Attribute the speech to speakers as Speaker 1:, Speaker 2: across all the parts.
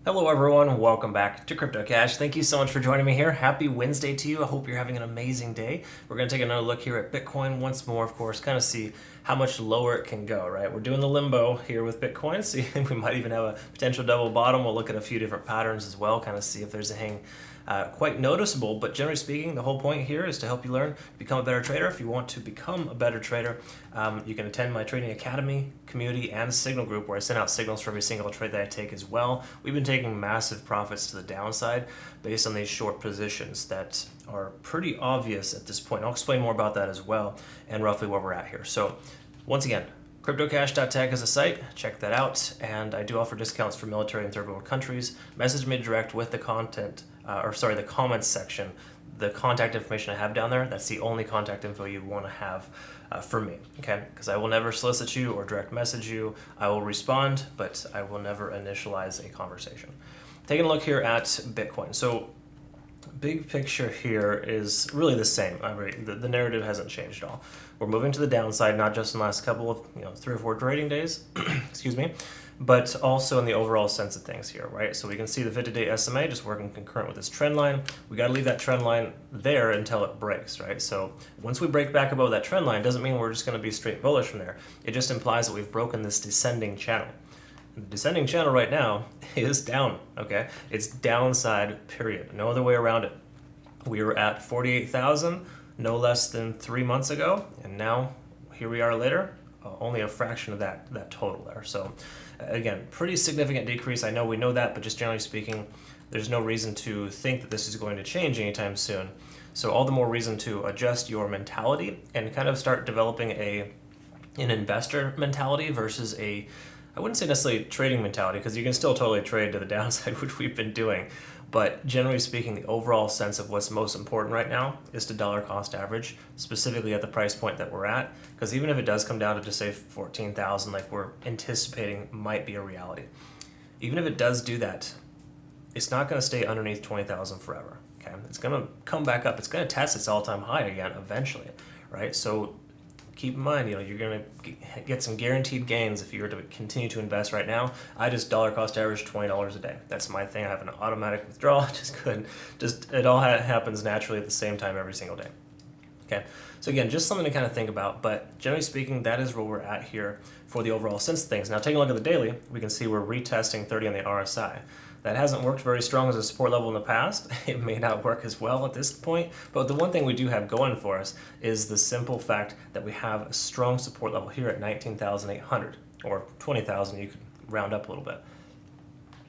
Speaker 1: Hello everyone, welcome back to CryptoCache. Thank you so much for joining me here. Happy Wednesday to you. I hope you're having an amazing day. We're going to take another look here at Bitcoin once more, of course, kind of see how much lower it can go, right? We're doing the limbo here with Bitcoin, see we might even have a potential double bottom. We'll look at a few different patterns as well, kind of see if there's a hang quite noticeable, but generally speaking, the whole point here is to help you learn, become a better trader. If you want to become a better trader, you can attend my Trading Academy, community, and signal group where I send out signals for every single trade that I take as well. We've been taking massive profits to the downside based on these short positions that are pretty obvious at this point. I'll explain more about that as well and roughly where we're at here. So once again, CryptoCache.tech is a site, check that out, and I do offer discounts for military and third world countries. Message me direct with the the comments section. The contact information I have down there, that's the only contact info you want to have for me, okay? Because I will never solicit you or direct message you. I will respond, but I will never initialize a conversation. Taking a look here at Bitcoin. So big picture here is really the same. The narrative hasn't changed at all. We're moving to the downside, not just in the last couple of 3 or 4 trading days, excuse me, but also in the overall sense of things here, right? So we can see the 50-day SMA just working concurrent with this trend line. We got to leave that trend line there until it breaks, right? So once we break back above that trend line, doesn't mean we're just going to be straight bullish from there. It just implies that we've broken this descending channel. The descending channel right now is down, okay? It's downside, period. No other way around it. We were at 48,000 no less than 3 months ago, and now here we are later, only a fraction of that total there. So again, pretty significant decrease. I know we know that, but just generally speaking, there's no reason to think that this is going to change anytime soon. So all the more reason to adjust your mentality and kind of start developing an investor mentality versus I wouldn't say necessarily trading mentality, because you can still totally trade to the downside, which we've been doing. But generally speaking, the overall sense of what's most important right now is to dollar cost average, specifically at the price point that we're at. Because even if it does come down to just say 14,000, like we're anticipating might be a reality, even if it does do that, it's not going to stay underneath 20,000 forever. Okay, it's going to come back up. It's going to test its all-time high again eventually, right? So keep in mind, you're going to get some guaranteed gains if you were to continue to invest right now. I just dollar cost average $20 a day. That's my thing. I have an automatic withdrawal. It all happens naturally at the same time every single day. Okay, so again, just something to kind of think about, but generally speaking, that is where we're at here for the overall sense of things. Now, taking a look at the daily, we can see we're retesting 30 on the RSI. That hasn't worked very strong as a support level in the past. It may not work as well at this point, but the one thing we do have going for us is the simple fact that we have a strong support level here at 19,800 or 20,000. You could round up a little bit.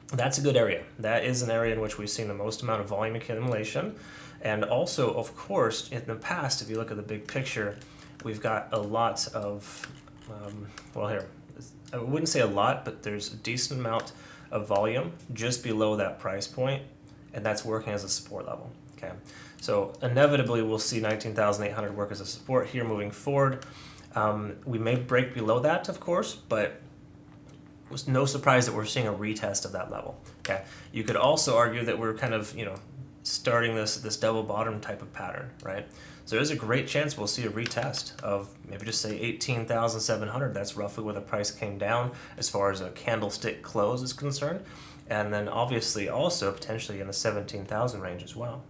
Speaker 1: That's a good area. That is an area in which we've seen the most amount of volume accumulation. And also, of course, in the past, if you look at the big picture, we've got a lot of, here, I wouldn't say a lot, but there's a decent amount of volume just below that price point, and that's working as a support level. Okay, so inevitably we'll see 19,800 work as a support here moving forward. We may break below that, of course, but it was no surprise that we're seeing a retest of that level. Okay, you could also argue that we're kind of starting this double bottom type of pattern, right? So there's a great chance we'll see a retest of maybe just say 18,700. That's roughly where the price came down as far as a candlestick close is concerned. And then obviously also potentially in the 17,000 range as well.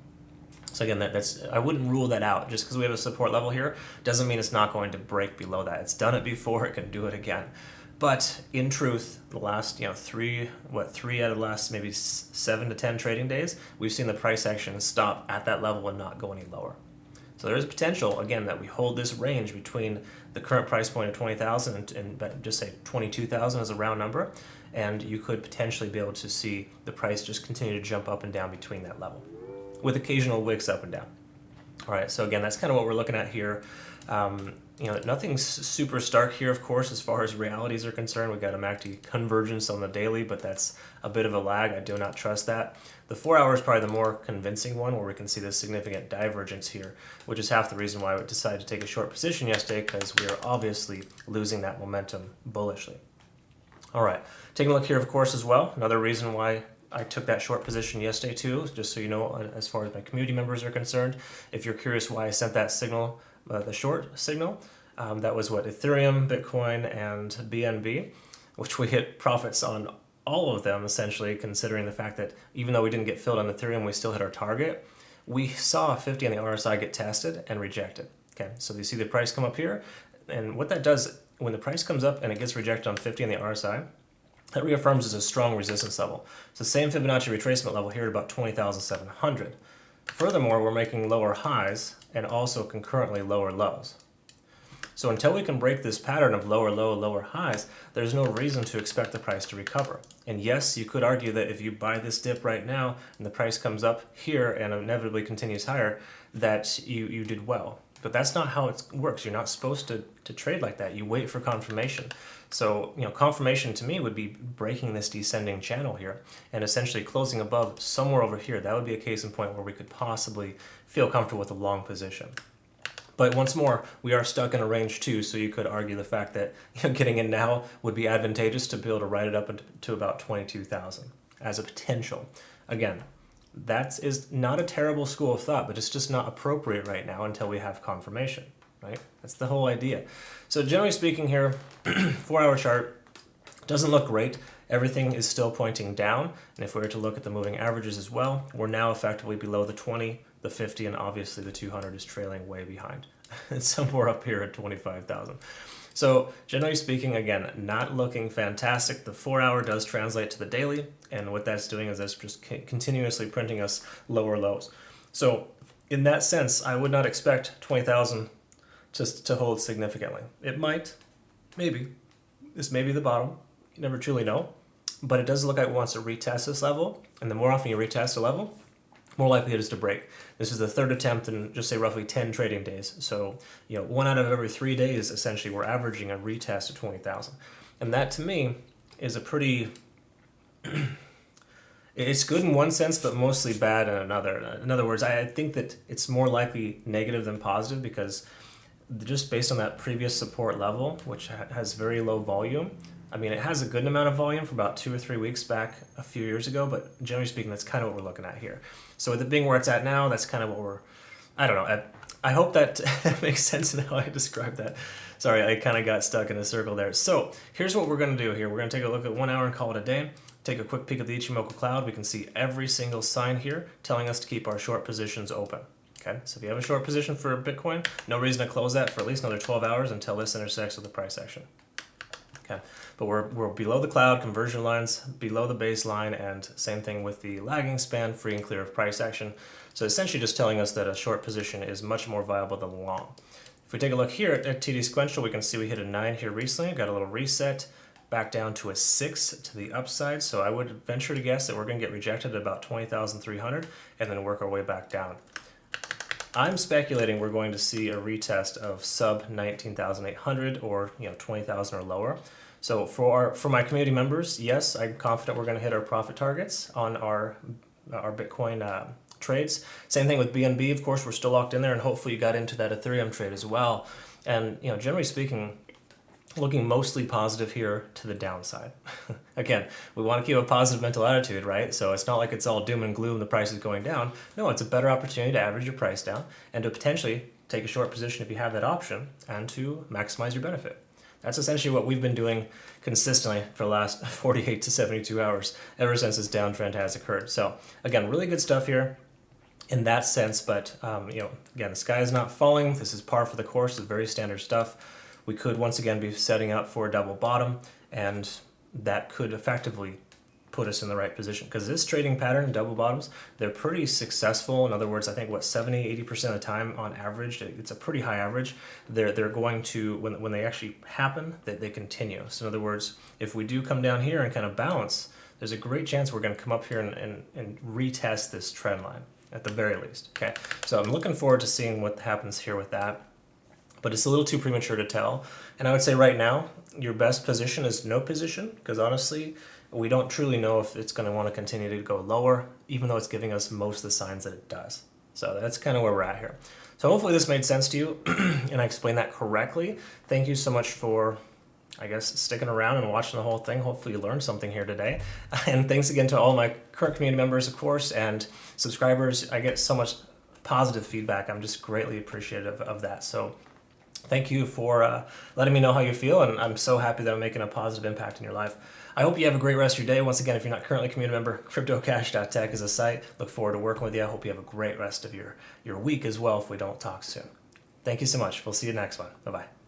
Speaker 1: So again, that's I wouldn't rule that out. Just because we have a support level here doesn't mean it's not going to break below that. It's done it before, it can do it again. But in truth, the last three out of the last maybe 7 to 10 trading days, we've seen the price action stop at that level and not go any lower. So there is potential, again, that we hold this range between the current price point of 20,000 and just say 22,000 as a round number, and you could potentially be able to see the price just continue to jump up and down between that level, with occasional wicks up and down. All right, so again, that's kind of what we're looking at here. Nothing's super stark here, of course, as far as realities are concerned. We've got a MACD convergence on the daily, but that's a bit of a lag. I do not trust that. The 4 hour is probably the more convincing one, where we can see this significant divergence here, which is half the reason why we decided to take a short position yesterday, because we are obviously losing that momentum bullishly. All right, taking a look here, of course, as well. Another reason why I took that short position yesterday too, just so you know, as far as my community members are concerned. If you're curious why I sent that signal, the short signal, that was Ethereum, Bitcoin, and BNB, which we hit profits on all of them essentially, considering the fact that even though we didn't get filled on Ethereum, we still hit our target. We saw 50 on the RSI get tested and rejected. Okay, so you see the price come up here, and what that does, when the price comes up and it gets rejected on 50 on the RSI, that reaffirms as a strong resistance level. So same Fibonacci retracement level here at about 20,700. Furthermore, we're making lower highs and also concurrently lower lows. So until we can break this pattern of lower low, lower highs, there's no reason to expect the price to recover. And yes, you could argue that if you buy this dip right now and the price comes up here and inevitably continues higher, that you did well. But that's not how it works. You're not supposed to trade like that. You wait for confirmation. So, confirmation to me would be breaking this descending channel here and essentially closing above somewhere over here. That would be a case in point where we could possibly feel comfortable with a long position. But once more, we are stuck in a range too, so you could argue the fact that getting in now would be advantageous to be able to ride it up to about 22,000 as a potential. Again, that is not a terrible school of thought, but it's just not appropriate right now until we have confirmation, right? That's the whole idea. So generally speaking here, 4-hour chart doesn't look great. Everything is still pointing down. And if we were to look at the moving averages as well, we're now effectively below the 20, the 50, and obviously the 200 is trailing way behind. It's somewhere up here at 25,000. So generally speaking, again, not looking fantastic. The 4-hour does translate to the daily, and what that's doing is that's just continuously printing us lower lows. So in that sense, I would not expect 20,000 just to hold significantly. It might, maybe. This may be the bottom. You never truly know. But it does look like it wants to retest this level, and the more often you retest a level, more likely it is to break. This is the third attempt in just say roughly 10 trading days. So, 1 out of every 3 days, essentially, we're averaging a retest of 20,000. And that to me is a pretty, it's good in one sense, but mostly bad in another. In other words, I think that it's more likely negative than positive because just based on that previous support level, which has very low volume, I mean, it has a good amount of volume for about 2 or 3 weeks back a few years ago, but generally speaking, that's kind of what we're looking at here. So with it being where it's at now, that's kind of what I don't know. I hope that makes sense in how I described that. Sorry, I kind of got stuck in a circle there. So here's what we're going to do here. We're going to take a look at 1 hour and call it a day. Take a quick peek at the Ichimoku cloud. We can see every single sign here telling us to keep our short positions open. Okay, so if you have a short position for Bitcoin, no reason to close that for at least another 12 hours until this intersects with the price action. Okay, but we're below the cloud, conversion lines, below the baseline, and same thing with the lagging span, free and clear of price action. So essentially just telling us that a short position is much more viable than long. If we take a look here at TD sequential, we can see we hit a 9 here recently, got a little reset, back down to a 6 to the upside. So I would venture to guess that we're going to get rejected at about 20,300 and then work our way back down. I'm speculating we're going to see a retest of sub 19,800 or 20,000 or lower. So for my community members, yes, I'm confident we're going to hit our profit targets on our Bitcoin trades. Same thing with BNB. Of course, we're still locked in there, and hopefully you got into that Ethereum trade as well. And generally speaking, looking mostly positive here to the downside. Again, we want to keep a positive mental attitude, right? So it's not like it's all doom and gloom, the price is going down. No, it's a better opportunity to average your price down and to potentially take a short position if you have that option and to maximize your benefit. That's essentially what we've been doing consistently for the last 48 to 72 hours ever since this downtrend has occurred. So again, really good stuff here in that sense, but again, the sky is not falling. This is par for the course. It's very standard stuff. We could once again be setting up for a double bottom, and that could effectively put us in the right position because this trading pattern, double bottoms, they're pretty successful. In other words, I think 70-80% of the time on average, it's a pretty high average. They're going to, when they actually happen, they continue. So in other words, if we do come down here and kind of bounce, there's a great chance we're going to come up here and retest this trend line at the very least. Okay, so I'm looking forward to seeing what happens here with that. But it's a little too premature to tell. And I would say right now, your best position is no position, because honestly, we don't truly know if it's going to want to continue to go lower, even though it's giving us most of the signs that it does. So that's kind of where we're at here. So hopefully this made sense to you, and I explained that correctly. Thank you so much for, I guess, sticking around and watching the whole thing. Hopefully you learned something here today. And thanks again to all my current community members, of course, and subscribers. I get so much positive feedback. I'm just greatly appreciative of that. So thank you for letting me know how you feel, and I'm so happy that I'm making a positive impact in your life. I hope you have a great rest of your day. Once again, if you're not currently a community member, CryptoCache.tech is a site. Look forward to working with you. I hope you have a great rest of your week as well if we don't talk soon. Thank you so much. We'll see you next one. Bye-bye.